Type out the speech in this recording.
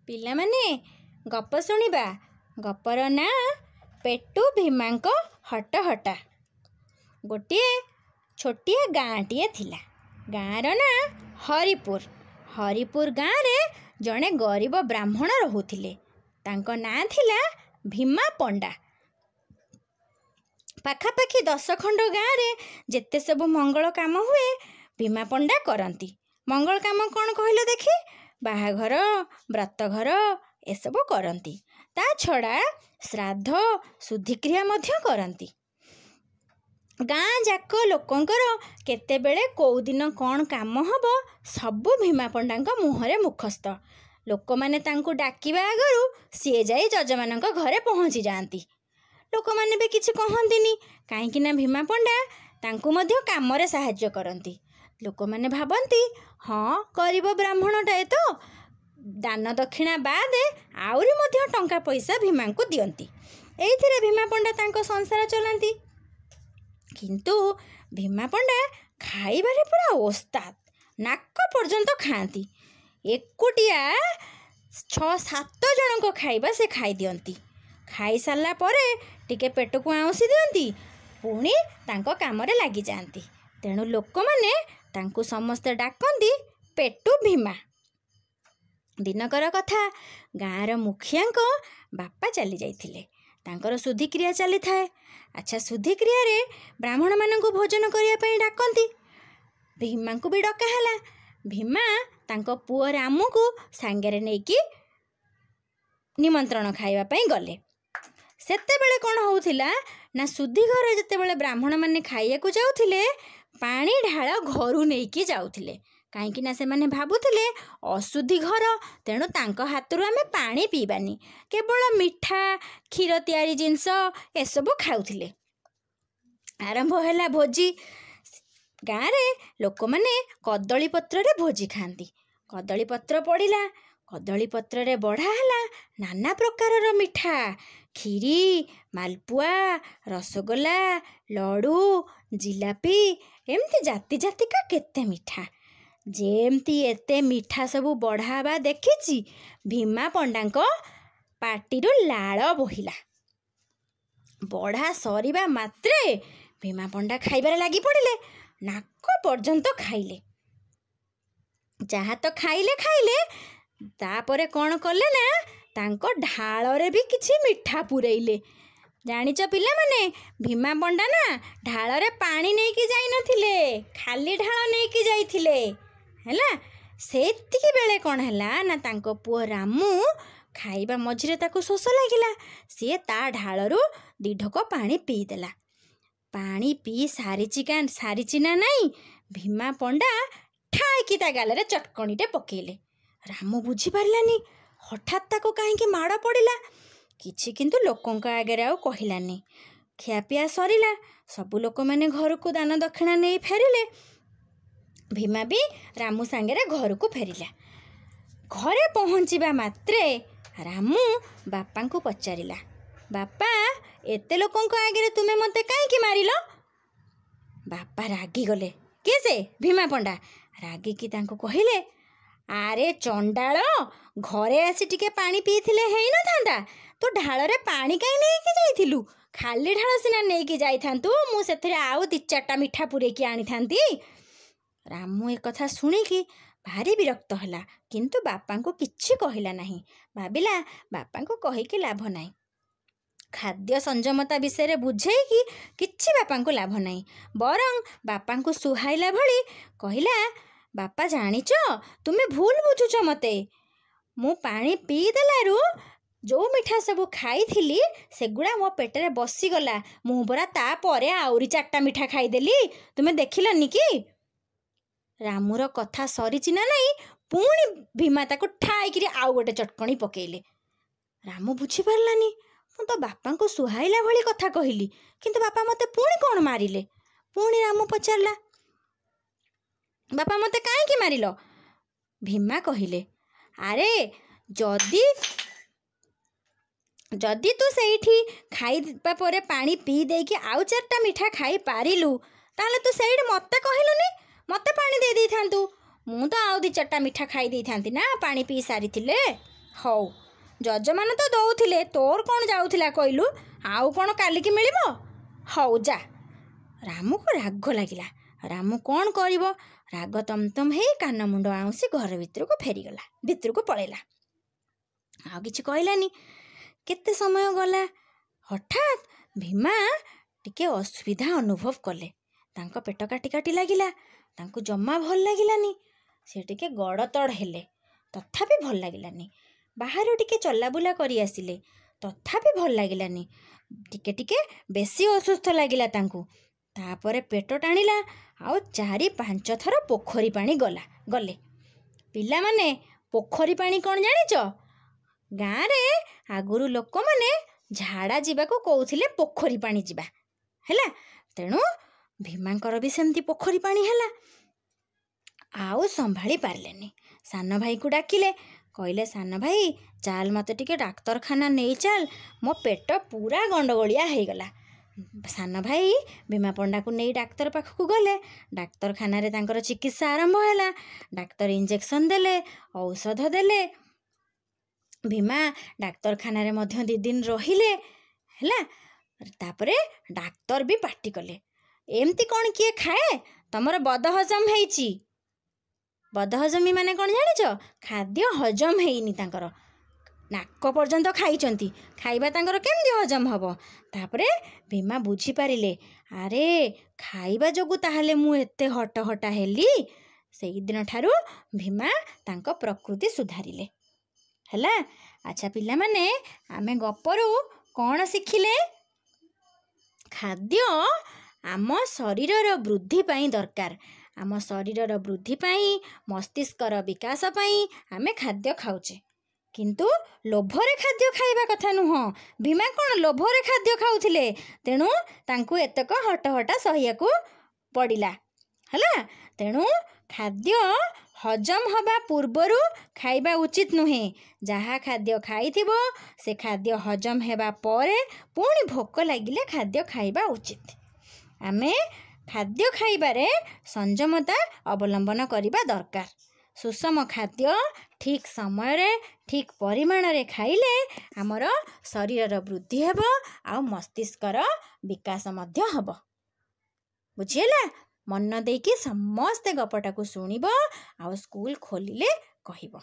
ପିଲାମାନେ ଗପ ଶୁଣିବା। ଗପର ନାଁ ପେଟୁ ଭୀମାଙ୍କ ହଟହଟା। ଗୋଟିଏ ଛୋଟିଆ ଗାଁଟିଏ ଥିଲା। ଗାଁର ନାଁ ହରିପୁର। ହରିପୁର ଗାଁରେ ଜଣେ ଗରିବ ବ୍ରାହ୍ମଣ ରହୁଥିଲେ। ତାଙ୍କ ନାଁ ଥିଲା ଭୀମା ପଣ୍ଡା। ପାଖାପାଖି 10 ଖଣ୍ଡ ଗାଁରେ ଯେତେ ସବୁ ମଙ୍ଗଳ କାମ ହୁଏ ଭୀମା ପଣ୍ଡା କରନ୍ତି। ମଙ୍ଗଳ କାମ କ'ଣ କହିଲ ଦେଖି? ବାହାଘର, ବ୍ରତଘର ଏସବୁ କରନ୍ତି। ତା ଛଡ଼ା ଶ୍ରାଦ୍ଧ, ଶୁଦ୍ଧିକ୍ରିୟା ମଧ୍ୟ କରନ୍ତି। ଗାଁ ଯାକ ଲୋକଙ୍କର କେତେବେଳେ କେଉଁ ଦିନ କ'ଣ କାମ ହେବ ସବୁ ଭୀମା ପଣ୍ଡାଙ୍କ ମୁହଁରେ ମୁଖସ୍ଥ। ଲୋକମାନେ ତାଙ୍କୁ ଡାକିବା ଆଗରୁ ସିଏ ଯାଇ ଯଜମାନଙ୍କ ଘରେ ପହଞ୍ଚି ଯାଆନ୍ତି। ଲୋକମାନେ ବି କିଛି କହନ୍ତିନି, କାହିଁକିନା ଭୀମା ପଣ୍ଡା ତାଙ୍କୁ ମଧ୍ୟ କାମରେ ସାହାଯ୍ୟ କରନ୍ତି। ଲୋକମାନେ ଭାବନ୍ତି, ହଁ ଗରିବ ବ୍ରାହ୍ମଣଟାଏ ତ, ଦାନ ଦକ୍ଷିଣା ବାଦେ ଆହୁରି ମଧ୍ୟ ଟଙ୍କା ପଇସା ଭୀମାଙ୍କୁ ଦିଅନ୍ତି। ଏଇଥିରେ ଭୀମା ପଣ୍ଡା ତାଙ୍କ ସଂସାର ଚଲାନ୍ତି। କିନ୍ତୁ ଭୀମା ପଣ୍ଡା ଖାଇବାରେ ପୁରା ଓସ୍ତାଦ। ନାକ ପର୍ଯ୍ୟନ୍ତ ଖାଆନ୍ତି। ଏକୁଟିଆ 6-7 ଜଣଙ୍କ ଖାଇବା ସେ ଖାଇଦିଅନ୍ତି। ଖାଇସାରିଲା ପରେ ଟିକେ ପେଟକୁ ଆଉଁସି ଦିଅନ୍ତି, ପୁଣି ତାଙ୍କ କାମରେ ଲାଗିଯାଆନ୍ତି। ତେଣୁ ଲୋକମାନେ ତାଙ୍କୁ ସମସ୍ତେ ଡାକନ୍ତି ପେଟୁ ଭୀମା। ଦିନକର କଥା, ଗାଁର ମୁଖିଆଙ୍କ ବାପା ଚାଲି ଯାଇଥିଲେ। ତାଙ୍କର ଶୁଦ୍ଧିକ୍ରିୟା ଚାଲିଥାଏ। ଆଚ୍ଛା, ଶୁଦ୍ଧିକ୍ରିୟାରେ ବ୍ରାହ୍ମଣମାନଙ୍କୁ ଭୋଜନ କରିବା ପାଇଁ ଡାକନ୍ତି। ଭୀମାଙ୍କୁ ବି ଡକା ହେଲା। ଭୀମା ତାଙ୍କ ପୁଅ ରାମୁକୁ ସାଙ୍ଗରେ ନେଇକି ନିମନ୍ତ୍ରଣ ଖାଇବା ପାଇଁ ଗଲେ। ସେତେବେଳେ କ'ଣ ହେଉଥିଲା ନା, ଶୁଦ୍ଧି ଘରେ ଯେତେବେଳେ ବ୍ରାହ୍ମଣମାନେ ଖାଇବାକୁ ଯାଉଥିଲେ ପାଣି ଢାଳ ଘରୁ ନେଇକି ଯାଉଥିଲେ। କାହିଁକିନା ସେମାନେ ଭାବୁଥିଲେ ଅଶୁଦ୍ଧି ଘର, ତେଣୁ ତାଙ୍କ ହାତରୁ ଆମେ ପାଣି ପିଇବାନି, କେବଳ ମିଠା, କ୍ଷୀର ତିଆରି ଜିନିଷ ଏସବୁ ଖାଉଥିଲେ। ଆରମ୍ଭ ହେଲା ଭୋଜି। ଗାଁରେ ଲୋକମାନେ କଦଳୀ ପତ୍ରରେ ଭୋଜି ଖାଆନ୍ତି। କଦଳୀ ପତ୍ର ପଡ଼ିଲା। କଦଳୀ ପତ୍ରରେ ବଢ଼ା ହେଲା ନାନା ପ୍ରକାରର ମିଠା, କ୍ଷୀରି, ମାଲପୁଆ, ରସଗୋଲା, ଲଡ଼ୁ, ଜିଲାପି, ଏମିତି ଜାତି ଜାତିକା କେତେ ମିଠା। ଯେମିତି ଏତେ ମିଠା ସବୁ ବଢ଼ା ହେବା ଦେଖିଛି ଭୀମା ପଣ୍ଡାଙ୍କ ପାଟିରୁ ଲାଳ ବୋହିଲା। ବଢ଼ା ସରିବା ମାତ୍ରେ ଭୀମା ପଣ୍ଡା ଖାଇବାରେ ଲାଗି ପଡ଼ିଲେ। ନାକ ପର୍ଯ୍ୟନ୍ତ ଖାଇଲେ। ଯାହା ତ ଖାଇଲେ, ତାପରେ କ'ଣ କଲେ ନା, ତାଙ୍କ ଢାଳରେ ବି କିଛି ମିଠା ପୂରେଇଲେ। ଜାଣିଛ ପିଲାମାନେ, ଭୀମା ପଣ୍ଡା ନା ଢାଳରେ ପାଣି ନେଇକି ଯାଇନଥିଲେ, ଖାଲି ଢାଳ ନେଇକି ଯାଇଥିଲେ। ହେଲା, ସେତିକି ବେଳେ କ'ଣ ହେଲା ନା, ତାଙ୍କ ପୁଅ ରାମୁ ଖାଇବା ମଝିରେ ତାକୁ ଶୋଷ ଲାଗିଲା। ସିଏ ତା ଢାଳରୁ 2 ଢୋକ ପାଣି ପିଇଦେଲା। ପାଣି ପିଇ ସାରିଛି ନା ନାଇଁ, ଭୀମା ପଣ୍ଡା ଠାଇକି ତା ଗାଲରେ ଚଟକଣିଟେ ପକେଇଲେ। ରାମୁ ବୁଝିପାରିଲାନି ହଠାତ୍ ତାକୁ କାହିଁକି ମାଡ଼ ପଡ଼ିଲା। କିଛି କିନ୍ତୁ ଲୋକଙ୍କ ଆଗରେ ଆଉ କହିଲାନି। ଖିଆପିଆ ସରିଲା। ସବୁ ଲୋକମାନେ ଘରକୁ ଦାନ ଦକ୍ଷିଣା ନେଇ ଫେରିଲେ। ଭୀମା ବି ରାମୁ ସାଙ୍ଗରେ ଘରକୁ ଫେରିଲା। ଘରେ ପହଞ୍ଚିବା ମାତ୍ରେ ରାମୁ ବାପାଙ୍କୁ ପଚାରିଲା, ବାପା, ଏତେ ଲୋକଙ୍କ ଆଗରେ ତୁମେ ମୋତେ କାହିଁକି ମାରିଲ? ବାପା ରାଗିଗଲେ। କିଏ ସେ? ଭୀମା ପଣ୍ଡା। ରାଗିକି ତାଙ୍କୁ କହିଲେ, ଆରେ ଚଣ୍ଡାଳ, ଘରେ ଆସି ଟିକେ ପାଣି ପିଇଥିଲେ ହେଇନଥାନ୍ତା? ତୁ ଢାଳରେ ପାଣି କାହିଁ ନେଇକି ଯାଇଥିଲୁ? ଖାଲି ଢାଳ ସିନା ନେଇକି ଯାଇଥାନ୍ତୁ, ମୁଁ ସେଥିରେ ଆଉ 2-4ଟା ମିଠା ପୂରେଇକି ଆଣିଥାନ୍ତି। ରାମୁ ଏକଥା ଶୁଣିକି ଭାରି ବିରକ୍ତ ହେଲା, କିନ୍ତୁ ବାପାଙ୍କୁ କିଛି କହିଲା ନାହିଁ। ଭାବିଲା ବାପାଙ୍କୁ କହିକି ଲାଭ ନାହିଁ। ଖାଦ୍ୟ ସଂଯମତା ବିଷୟରେ ବୁଝେଇକି କିଛି ବାପାଙ୍କୁ ଲାଭ ନାହିଁ। ବରଂ ବାପାଙ୍କୁ ସୁହାଇଲା ଭଳି କହିଲା, ବାପା ଜାଣିଛ, ତୁମେ ଭୁଲ ବୁଝୁଛ ମୋତେ। ମୁଁ ପାଣି ପିଇଦେଲାରୁ ଯେଉଁ ମିଠା ସବୁ ଖାଇଥିଲି ସେଗୁଡ଼ା ମୋ ପେଟରେ ବସିଗଲା। ମୁଁ ପରା ତାପରେ ଆହୁରି 4ଟା ମିଠା ଖାଇଦେଲି। ତୁମେ ଦେଖିଲନି କି? ରାମୁର କଥା ସରିଛି ନା ନାଇଁ, ପୁଣି ଭୀମା ତାକୁ ଠାଇକିରି ଆଉ ଗୋଟେ ଚଟକଣି ପକେଇଲେ। ରାମୁ ବୁଝିପାରିଲାନି, ମୁଁ ତ ବାପାଙ୍କୁ ସୁହାଇଲା ଭଳି କଥା କହିଲି, କିନ୍ତୁ ବାପା ମୋତେ ପୁଣି କ'ଣ ମାରିଲେ? ପୁଣି ରାମୁ ପଚାରିଲା, ବାପା ମୋତେ କାହିଁକି ମାରିଲ? ଭୀମା କହିଲେ, ଆରେ ଯଦି ତୁ ସେଇଠି ଖାଇବା ପରେ ପାଣି ପିଇ ଦେଇକି ଆଉ 4ଟା ମିଠା ଖାଇପାରିଲୁ, ତାହେଲେ ତୁ ସେଇଠି ମୋତେ କହିଲୁନି, ମୋତେ ପାଣି ଦେଇ ଦେଇଥାନ୍ତୁ। ମୁଁ ତ ଆଉ 2-4ଟା ମିଠା ଖାଇ ଦେଇଥାନ୍ତି ନା ପାଣି ପିଇ ସାରିଥିଲେ। ହଉ, ଯଜମାନ ତ ଦଉଥିଲେ, ତୋର କ'ଣ ଯାଉଥିଲା କହିଲୁ? ଆଉ କ'ଣ କାଲିକି ମିଳିବ? ହଉ ଯା। ରାମକୁ ରାଗ ଲାଗିଲା। ରାମୁ କ'ଣ କରିବ? ରାଗ ତମତମ ହେଇ କାନ ମୁଣ୍ଡ ଆଉଁସି ଘର ଭିତରକୁ ପଳେଇଲା। ଆଉ କିଛି କହିଲାନି। କେତେ ସମୟ ଗଲା। ହଠାତ୍ ଭୀମା ଟିକେ ଅସୁବିଧା ଅନୁଭବ କଲେ। ତାଙ୍କ ପେଟ କାଟି କାଟି ଲାଗିଲା। ତାଙ୍କୁ ଜମା ଭଲ ଲାଗିଲାନି। ସେ ଟିକେ ଗଡ଼ତଡ଼ ହେଲେ, ତଥାପି ଭଲ ଲାଗିଲାନି। ବାହାରୁ ଟିକେ ଚଲାବୁଲା କରି ଆସିଲେ, ତଥାପି ଭଲ ଲାଗିଲାନି। ଟିକେ ଟିକେ ବେଶୀ ଅସୁସ୍ଥ ଲାଗିଲା ତାଙ୍କୁ। ତାପରେ ପେଟ ଟାଣିଲା। ଆଉ 4-5 ଥର ପୋଖରୀ ପାଣି ଗଲେ। ପିଲାମାନେ, ପୋଖରୀ ପାଣି କ'ଣ ଜାଣିଛ? ଗାଁରେ ଆଗରୁ ଲୋକମାନେ ଝାଡ଼ା ଯିବାକୁ କହୁଥିଲେ ପୋଖରୀ ପାଣି ଯିବା ହେଲା। ତେଣୁ ଭୀମାଙ୍କର ବି ସେମିତି ପୋଖରୀ ପାଣି ହେଲା। ଆଉ ସମ୍ଭାଳି ପାରିଲେନି। ସାନ ଭାଇକୁ ଡାକିଲେ। କହିଲେ, ସାନ ଭାଇ ଚାଲ, ମୋତେ ଟିକେ ଡାକ୍ତରଖାନା ନେଇ ଚାଲ, ମୋ ପେଟ ପୁରା ଗଣ୍ଡଗୋଳିଆ ହେଇଗଲା। ସାନ ଭାଇ ଭୀମା ପଣ୍ଡାକୁ ନେଇ ଡାକ୍ତର ପାଖକୁ ଗଲେ। ଡାକ୍ତରଖାନାରେ ତାଙ୍କର ଚିକିତ୍ସା ଆରମ୍ଭ ହେଲା। ଡାକ୍ତର ଇଞ୍ଜେକ୍ସନ୍ ଦେଲେ, ଔଷଧ ଦେଲେ। ଭୀମା ଡାକ୍ତରଖାନାରେ ମଧ୍ୟ 2 ଦିନ ରହିଲେ ହେଲା। ତାପରେ ଡାକ୍ତର ବି ପାଟି କଲେ, ଏମିତି କ'ଣ କିଏ ଖାଏ? ତମର ବଦହଜମ ହେଇଛି। ବଦହଜମୀ ମାନେ କ'ଣ ଜାଣିଛ? ଖାଦ୍ୟ ହଜମ ହେଇନି ତାଙ୍କର। ନାକ ପର୍ଯ୍ୟନ୍ତ ଖାଇଛନ୍ତି, ଖାଇବା ତାଙ୍କର କେମିତି ହଜମ ହେବ? ତାପରେ ଭୀମା ବୁଝିପାରିଲେ, ଆରେ ଖାଇବା ଯୋଗୁଁ ତାହେଲେ ମୁଁ ଏତେ ହଟହଟା ହେଲି। ସେଇଦିନ ଠାରୁ ଭୀମା ତାଙ୍କ ପ୍ରକୃତି ସୁଧାରିଲେ ହେଲା। ଆଚ୍ଛା ପିଲାମାନେ, ଆମେ ଗପରୁ କ'ଣ ଶିଖିଲେ? ଖାଦ୍ୟ ଆମ ଶରୀରର ବୃଦ୍ଧି ପାଇଁ ଦରକାର। ଆମ ଶରୀରର ବୃଦ୍ଧି ପାଇଁ, ମସ୍ତିଷ୍କର ବିକାଶ ପାଇଁ ଆମେ ଖାଦ୍ୟ ଖାଉଛେ। କିନ୍ତୁ ଲୋଭରେ ଖାଦ୍ୟ ଖାଇବା କଥା ନୁହଁ। ଭୀମା କ'ଣ ଲୋଭରେ ଖାଦ୍ୟ ଖାଉଥିଲେ? ତେଣୁ ତାଙ୍କୁ ଏତକ ହଟହଟା ସହିବାକୁ ପଡ଼ିଲା ହେଲା। ତେଣୁ ଖାଦ୍ୟ ହଜମ ହେବା ପୂର୍ବରୁ ଖାଇବା ଉଚିତ ନୁହେଁ। ଯାହା ଖାଦ୍ୟ ଖାଇଥିବ ସେ ଖାଦ୍ୟ ହଜମ ହେବା ପରେ ପୁଣି ଭୋକ ଲାଗିଲେ ଖାଦ୍ୟ ଖାଇବା ଉଚିତ। ଆମେ ଖାଦ୍ୟ ଖାଇବାରେ ସଂଯମତା ଅବଲମ୍ବନ କରିବା ଦରକାର। ସୁଷମ ଖାଦ୍ୟ ଠିକ୍ ସମୟରେ, ଠିକ୍ ପରିମାଣରେ ଖାଇଲେ ଆମର ଶରୀରର ବୃଦ୍ଧି ହେବ, ଆଉ ମସ୍ତିଷ୍କର ବିକାଶ ମଧ୍ୟ ହେବ। ବୁଝିହେଲା? ମନ ଦେଇକି ସମସ୍ତେ ଗପଟାକୁ ଶୁଣିବ, ଆଉ ସ୍କୁଲ ଖୋଲିଲେ କହିବ।